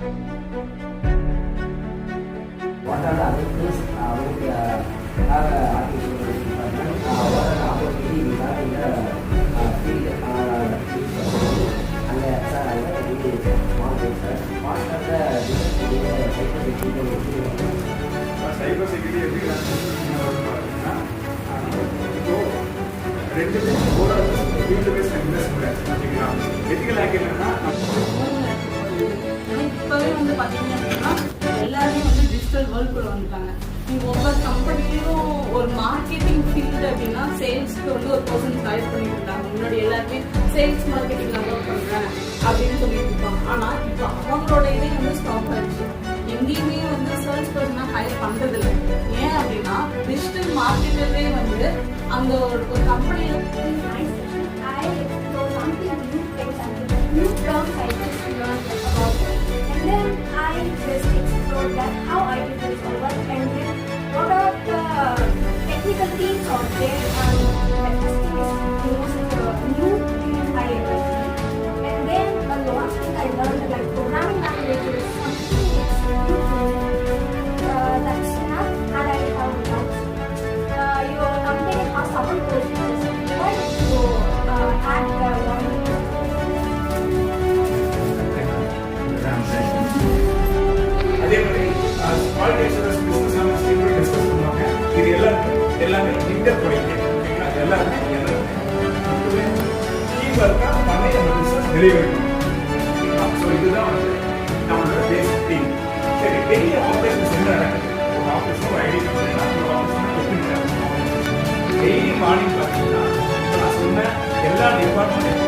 What are the other things we have artificial development? What are the opportunities we have in the field? And sir, I want to be small thing, sir. What are the cyber security எப்படி பார்த்தீங்கன்னா ரெண்டு field paste investment ஓகேங்களா. Ethical hacking என்னன்னா இப்போவே வந்து பார்த்தீங்க அப்படின்னா எல்லாருமே வந்து டிஜிட்டல் வேர்ல்டுக்குள்ள வந்துட்டாங்க. நீங்கள் ஒவ்வொரு கம்பெனியும் ஒரு மார்க்கெட்டிங் ஃபீல்டு அப்படின்னா சேல்ஸ்க்கு வந்து ஒரு பர்சன் ஹையர் பண்ணிட்டு இருக்காங்க. முன்னாடி எல்லாருமே சேல்ஸ் மார்க்கெட்டிங் நான் ஒர்க் பண்ணுறேன் அப்படின்னு சொல்லிட்டு இருப்பாங்க. ஆனால் இப்போ அவங்களோட இதே வந்து ஸ்டாப் ஆயிடுச்சு. எங்கேயுமே வந்து சேல்ஸ் பர்சனாக ஹையர் பண்ணுறது இல்லை. ஏன் அப்படின்னா டிஜிட்டல் மார்க்கெட்டரே வந்து அந்த ஒரு கம்பெனியில் new terms I just learned about it. And then I just explored that, how I did this over, and then what are the technical things out there, and that testing is most new thing I ever seen. And then the one thing I learned, like programming language is something it's new to me. That's not that I have doubts. Your company has several courses. Why to add one? அதே மாதிரி qualification business analyst கூட discuss பண்ணுவாங்க. இது எல்லாமே inter product ஓகேங்களா. எல்லாமே team ஒர்க்கா பண்ணி அந்த பிசினஸ் டெலிவரி பண்ணுவோம். ஸோ இதுதான் வந்து நம்மளோட பேசிக் டீம். சரி, பெரிய ஆப்ரேஷன்ஸ் என்ன நடக்குது? ஒரு ஆஃபீஸ் ஒரு ஐடி கம்பெனினா ஒரு ஆஃபீஸ் டெய்லி மார்னிங் பார்த்தீங்கன்னா நான் சொன்ன எல்லா டிபார்ட்மெண்ட்